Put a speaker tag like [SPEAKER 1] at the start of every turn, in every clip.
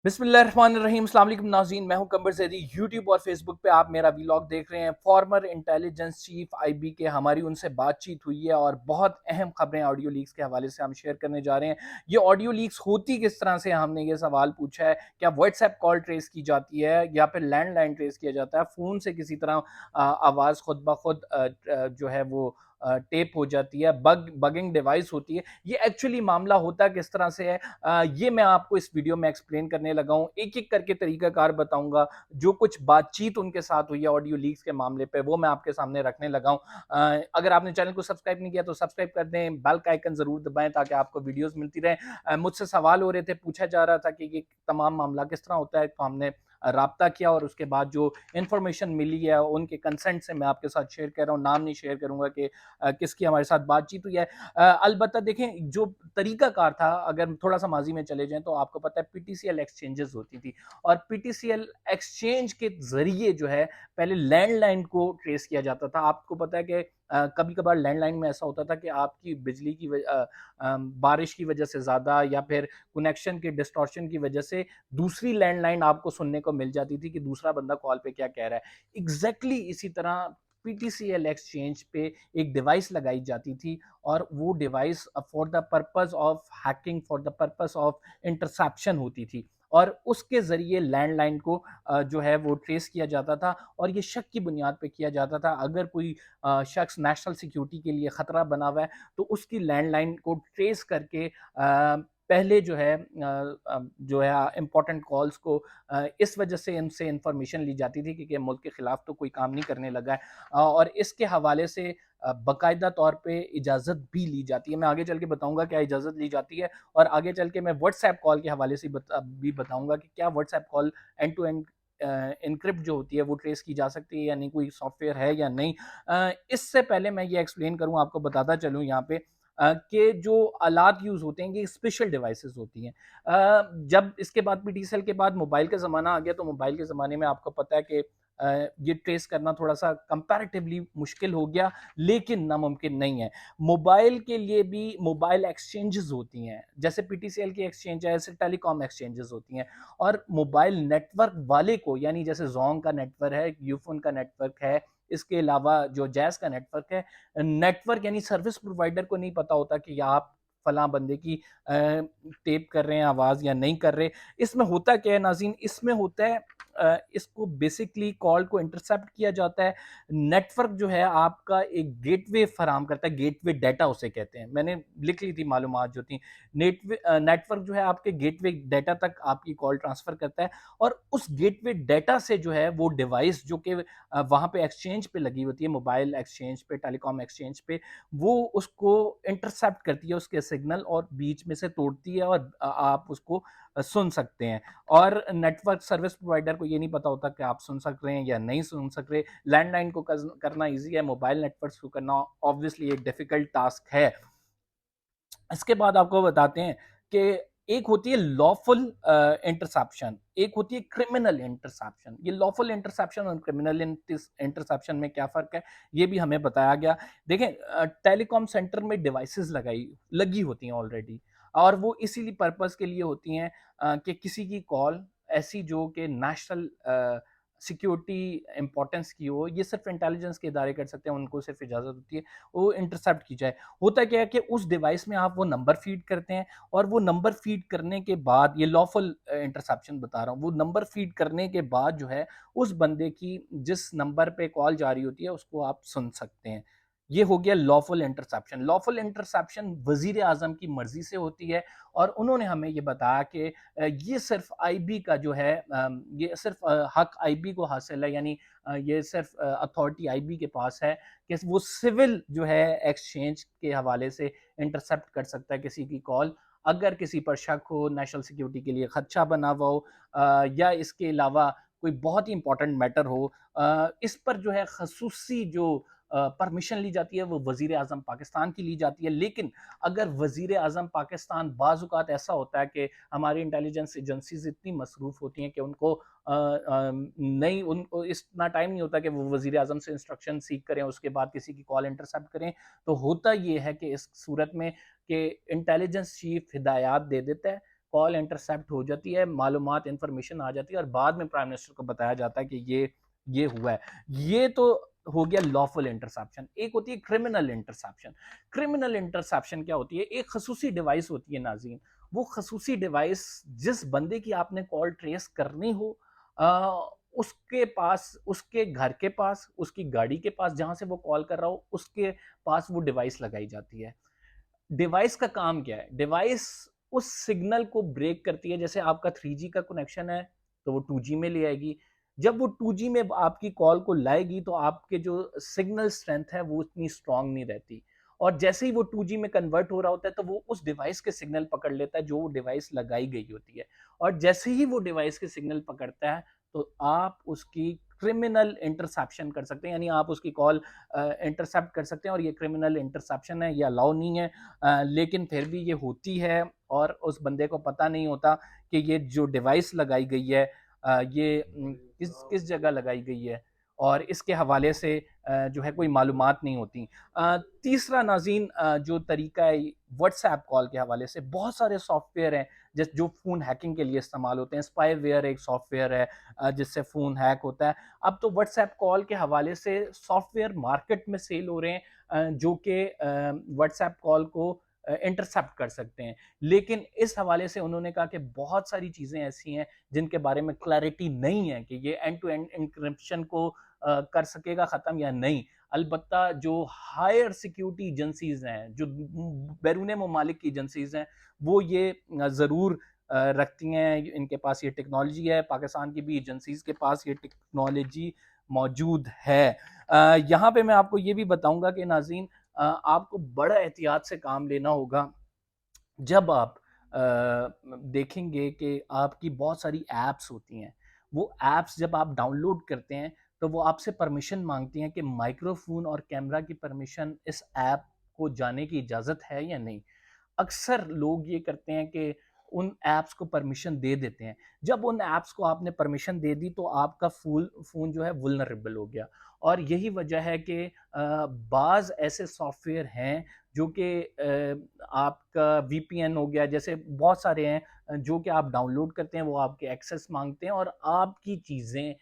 [SPEAKER 1] बिस्मिल्लाहिर्रहमानिर्रहीम। अस्सलाम वालेकुम नाज़रीन, मैं हूं कंबर ज़ैदी। यूट्यूब और फेसबुक पे आप मेरा व्लॉग देख रहे हैं। फॉर्मर इंटेलिजेंस चीफ आईबी के हमारी उनसे बातचीत हुई है और बहुत अहम खबरें ऑडियो लीक्स के हवाले से हम शेयर करने जा रहे हैं। ये ऑडियो लीक्स होती किस तरह से, हमने ये सवाल पूछा है। क्या व्हाट्सएप कॉल ट्रेस की जाती है या फिर लैंडलाइन ट्रेस किया जाता है? फ़ोन से किसी तरह आवाज़ खुद ब खुद जो है वो टेप हो जाती है, बगिंग डिवाइस होती है। ये एक्चुअली मामला होता किस तरह से है, ये मैं आपको इस वीडियो में एक्सप्लेन करने लगा हूँ। एक-एक करके तरीकाकार बताऊँगा। जो कुछ बातचीत उनके साथ हुई है ऑडियो लीक्स के मामले पे, वो मैं आपके सामने रखने लगा हूँ। अगर आपने चैनल को सब्सक्राइब नहीं किया तो सब्सक्राइब कर दें, बेल का आइकन ज़रूर दबाएँ ताकि आपको वीडियोज़ मिलती रहें। मुझसे सवाल हो रहे थे, पूछा जा रहा था कि ये तमाम मामला किस तरह होता है, तो हमने राब्ता किया और उसके बाद जो इन्फॉर्मेशन मिली है उनके कंसेंट से मैं आपके साथ शेयर कर रहा हूँ। नाम नहीं शेयर करूँगा कि किसकी हमारे साथ बातचीत हुई है। अलबत्ता देखें, जो तरीकाकार था, अगर थोड़ा सा माजी में चले जाएं तो आपको पता है पीटीसीएल एक्सचेंजेस होती थी और पीटीसीएल एक्सचेंज के जरिए जो है पहले लैंडलाइन को ट्रेस किया जाता था। आपको पता है कि कभी कभार लैंडलाइन में ऐसा होता था कि आपकी बिजली की बारिश की वजह से ज़्यादा या फिर कनेक्शन के डिस्टॉर्शन की वजह से दूसरी लैंडलाइन आपको सुनने को मिल जाती थी कि दूसरा बंदा कॉल पे क्या कह रहा है। एग्जैक्टली इसी तरह पीटीसीएल एक्सचेंज पे एक डिवाइस लगाई जाती थी और वो device for the purpose of hacking, for the purpose of interception होती थी और उसके ज़रिए लैंडलाइन को जो है वो ट्रेस किया जाता था और ये शक की बुनियाद पे किया जाता था। अगर कोई शख्स नेशनल सिक्योरिटी के लिए ख़तरा बना हुआ है तो उसकी लैंडलाइन को ट्रेस करके पहले जो है इम्पोर्टेंट कॉल्स को इस वजह से इनसे इंफॉर्मेशन ली जाती थी कि मुल्क के खिलाफ तो कोई काम नहीं करने लगा है। और इसके हवाले से बाकायदा तौर पे इजाज़त भी ली जाती है। मैं आगे चल के बताऊँगा क्या इजाज़त ली जाती है और आगे चल के मैं व्हाट्सएप कॉल के हवाले से भी बताऊँगा कि क्या WhatsApp call end to end encrypt जो होती है वो ट्रेस की जा सकती है या नहीं, कोई सॉफ्टवेयर है या नहीं। इससे पहले मैं ये एक्सप्लेन करूँ, आपको बताता चलूँ यहाँ पे कि जो आलात यूज़ होते हैं ये स्पेशल डिवाइसेस होती हैं। जब इसके बाद पीटीसीएल के बाद मोबाइल का ज़माना आ गया तो मोबाइल के ज़माने में आपको पता है कि ये ट्रेस करना थोड़ा-सा कंपैरेटिवली मुश्किल हो गया, लेकिन नामुमकिन नहीं है। मोबाइल के लिए भी मोबाइल एक्सचेंजेज़ होती हैं, जैसे पीटीसीएल की एक्सचेंज है, ऐसे टेलीकॉम एक्सचेंजेज़ होती हैं और मोबाइल नेटवर्क वाले को, यानी जैसे ज़ोंग का नेटवर्क है, यूफ़ोन का नेटवर्क है, इसके अलावा जो जैज़ का नेटवर्क है, नेटवर्क यानी सर्विस प्रोवाइडर को नहीं पता होता कि आप फलां बंदे की टेप कर रहे हैं आवाज़ या नहीं कर रहे। इसमें होता क्या है नाज़रीन, इसमें होता है इसको बेसिकली कॉल को इंटरसेप्ट किया जाता है। नेटवर्क जो है आपका एक गेटवे फराहम करता है, गेटवे डाटा उसे कहते हैं। मैंने लिख ली थी मालूमात जो थी। नेटवर्क जो है आपके गेटवे डाटा तक आपकी कॉल ट्रांसफ़र करता है और उस गेटवे डाटा से जो है वो डिवाइस जो कि वहाँ पे एक्सचेंज पे लगी होती है, मोबाइल एक्सचेंज पे, टेलीकॉम एक्सचेंज पे, वो उसको इंटरसेप्ट करती है, उसके सिग्नल, और बीच में से तोड़ती है और आप उसको सुन सकते हैं। और नेटवर्क सर्विस प्रोवाइडर को ये नहीं पता होता कि आप सुन सक रहे हैं या नहीं सुन सक रहे। लैंडलाइन को करना ईज़ी है, मोबाइल नेटवर्क्स को करना ऑब्वियसली एक डिफ़िकल्ट टास्क है। इसके बाद आपको बताते हैं कि एक होती है लॉफुल इंटरसेप्शन, एक होती है क्रिमिनल इंटरसेप्शन। ये लॉफुल इंटरसेप्शन और क्रिमिनल इंटरसेप्शन में क्या फ़र्क है, ये भी हमें बताया गया। देखें, टेलीकॉम सेंटर में डिवाइसेज़ लगी होती हैं ऑलरेडी और वो इसी पर्पज़ के लिए होती हैं कि किसी की कॉल ऐसी जो कि नेशनल सिक्योरिटी इम्पोर्टेंस की हो, ये सिर्फ़ इंटेलिजेंस के इदारे कर सकते हैं, उनको सिर्फ़ इजाज़त होती है, वो इंटरसेप्ट की जाए। होता क्या है कि उस डिवाइस में आप वो नंबर फ़ीड करते हैं और वो नंबर फ़ीड करने के बाद, ये लॉफुल इंटरसेप्शन बता रहा हूँ, वो नंबर फ़ीड करने के बाद जो है उस बंदे की जिस नंबर पे कॉल जा रही होती है उसको आप सुन सकते हैं। ये हो गया लॉफुल इंटरसेप्शन। लॉफुल इंटरसेप्शन वज़ीर आज़म की मर्ज़ी से होती है और उन्होंने हमें ये बताया कि ये सिर्फ़ आईबी का जो है ये सिर्फ़ हक आईबी को हासिल है, यानी ये सिर्फ़ अथॉरिटी आईबी के पास है कि वो सिविल जो है एक्सचेंज के हवाले से इंटरसेप्ट कर सकता है किसी की कॉल, अगर किसी पर शक हो, नेशनल सिक्योरिटी के लिए खदशा बना हुआ हो, या इसके अलावा कोई बहुत ही इंपॉर्टेंट मैटर हो। इस पर जो है खसूसी जो परमिशन ली जाती है वो वज़ीर आज़म पाकिस्तान की ली जाती है। लेकिन अगर वज़ीर आज़म पाकिस्तान, बाज़-औक़ात ऐसा होता है कि हमारी इंटेलिजेंस एजेंसीज़ इतनी मसरूफ़ होती हैं कि उनको नहीं, उनको इतना टाइम नहीं होता कि वो वज़ीर आज़म से इंस्ट्रक्शन सीख करें, उसके बाद किसी की कॉल इंटरसेप्ट करें। तो होता ये है कि इस सूरत में कि इंटेलिजेंस चीफ़ हिदायत दे देता है, कॉल इंटरसेप्ट हो जाती है, मालूमात इंफॉर्मेशन आ जाती है और बाद में प्राइम मिनिस्टर को बताया जाता है कि ये हुआ है। ये तो हो गया लॉफुल इंटरसेप्शन। एक होती है क्रिमिनल इंटरसेप्शन। क्रिमिनल इंटरसेप्शन क्या होती है? एक खसूसी डिवाइस होती है नाज़रीन, वो खसूसी डिवाइस जिस बंदे की आपने कॉल ट्रेस करनी हो, उसके पास, उसके घर के पास, उसकी गाड़ी के पास जहां से वो कॉल कर रहा हो, उसके पास वो डिवाइस लगाई जाती है। डिवाइस का काम क्या है? डिवाइस उस सिग्नल को ब्रेक करती है। जैसे आपका 3G का कनेक्शन है तो वो 2G में ले आएगी। जब वो 2G में आपकी कॉल को लाएगी तो आपके जो सिग्नल स्ट्रेंथ है वो उतनी स्ट्रांग नहीं रहती, और जैसे ही वो 2G में कन्वर्ट हो रहा होता है तो वो उस डिवाइस के सिग्नल पकड़ लेता है जो वो डिवाइस लगाई गई होती है, और जैसे ही वो डिवाइस के सिग्नल पकड़ता है तो आप उसकी क्रिमिनल इंटरसेप्शन कर सकते हैं, यानी आप उसकी कॉल इंटरसेप्ट कर सकते हैं, और ये क्रिमिनल इंटरसेप्शन है, ये अलाउ नहीं है। लेकिन फिर भी ये होती है और उस बंदे को पता नहीं होता कि ये जो डिवाइस लगाई गई है, ये किस किस जगह लगाई गई है, और इसके हवाले से जो है कोई मालूमात नहीं होती। तीसरा नाज़रीन, जो तरीका है व्हाट्सएप कॉल के हवाले से, बहुत सारे सॉफ्टवेयर हैं जिस जो फ़ोन हैकिंग के लिए इस्तेमाल होते हैं। स्पाईवेयर एक सॉफ्टवेयर है जिससे फ़ोन हैक होता है। अब तो व्हाट्सएप कॉल के हवाले से सॉफ्टवेयर मार्केट में सेल हो रहे हैं जो कि व्हाट्सएप कॉल को इंटरसेप्ट कर सकते हैं। लेकिन इस हवाले से उन्होंने कहा कि बहुत सारी चीज़ें ऐसी हैं जिनके बारे में क्लैरिटी नहीं है कि ये एंड टू एंड एन्क्रिप्शन को कर सकेगा ख़त्म या नहीं। अलबत्ता जो हायर सिक्योरिटी एजेंसीज़ हैं, जो बैरून ममालिक की एजेंसीज़ हैं, वो ये ज़रूर रखती हैं, इनके पास ये टेक्नोलॉजी है। पाकिस्तान की भी एजेंसीज़ के पास ये टेक्नोलॉजी मौजूद है। यहाँ पे मैं आपको ये भी बताऊँगा कि नाज़रीन, आपको बड़ा एहतियात से काम लेना होगा जब आप देखेंगे कि आपकी बहुत सारी ऐप्स होती हैं। वो ऐप्स जब आप डाउनलोड करते हैं तो वो आपसे परमिशन मांगती हैं कि माइक्रोफोन और कैमरा की परमिशन इस ऐप को जाने की इजाज़त है या नहीं। अक्सर लोग ये करते हैं कि उन ऐप्स को परमिशन दे देते हैं। जब उन ऐप्स को आपने परमिशन दे दी तो आपका फ़ोन जो है वल्नरेबल हो गया, और यही वजह है कि बाज़ ऐसे सॉफ्टवेयर हैं जो कि आपका वीपीएन हो गया, जैसे बहुत सारे हैं जो कि आप डाउनलोड करते हैं, वो आपके एक्सेस माँगते हैं और आपकी चीज़ें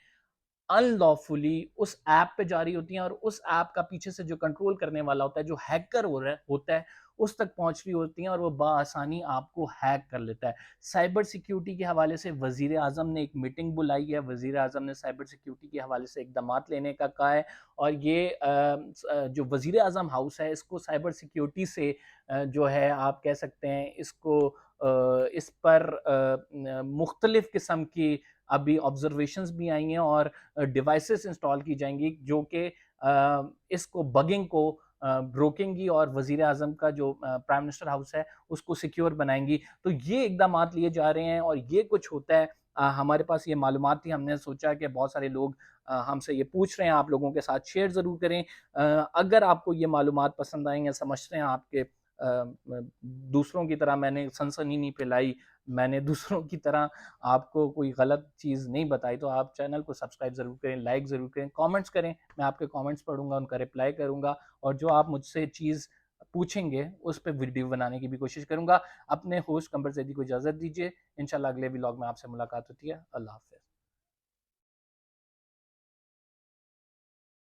[SPEAKER 1] अनलॉफुली उस ऐप पे जारी होती हैं, और उस ऐप का पीछे से जो कंट्रोल करने वाला होता है, जो हैकर हो रहा है होता है, उस तक पहुंच रही होती हैं और वो बआसानी आपको हैक कर लेता है। साइबर सिक्योरिटी के हवाले से वजीर आजम ने एक मीटिंग बुलाई है। वजीर आजम ने साइबर सिक्योरिटी के हवाले से इकदामात लेने का कहा है, और ये जो वजीर आजम हाउस है इसको साइबर सिक्योरिटी से जो है आप कह सकते हैं इसको इस पर मुख्तलिफ किस्म की अभी ऑब्जर्वेशंस भी आई हैं और डिवाइसेस इंस्टॉल की जाएंगी जो कि इसको बगिंग को रोकेंगी और वजीर आजम का जो प्राइम मिनिस्टर हाउस है उसको सिक्योर बनाएंगी। तो ये इकदाम लिए जा रहे हैं और ये कुछ होता है। हमारे पास ये मालूमात थी, हमने सोचा कि बहुत सारे लोग हमसे ये पूछ रहे हैं, आप लोगों के साथ शेयर ज़रूर करें। अगर आपको ये मालूमात पसंद आएंगे, समझते हैं आपके दूसरों की तरह मैंने सनसनी नहीं फैलाई, मैंने दूसरों की तरह आपको कोई गलत चीज़ नहीं बताई, तो आप चैनल को सब्सक्राइब ज़रूर करें, लाइक ज़रूर करें, कमेंट्स करें। मैं आपके कमेंट्स पढ़ूँगा, उनका रिप्लाई करूँगा, और जो आप मुझसे चीज़ पूछेंगे, उस पे वीडियो बनाने की भी कोशिश करूँगा। अपने होस्ट कंबर ज़ैदी को इजाज़त दीजिए। इंशाल्लाह अगले व्लॉग में आपसे मुलाकात होती है। अल्लाह हाफ़िज़।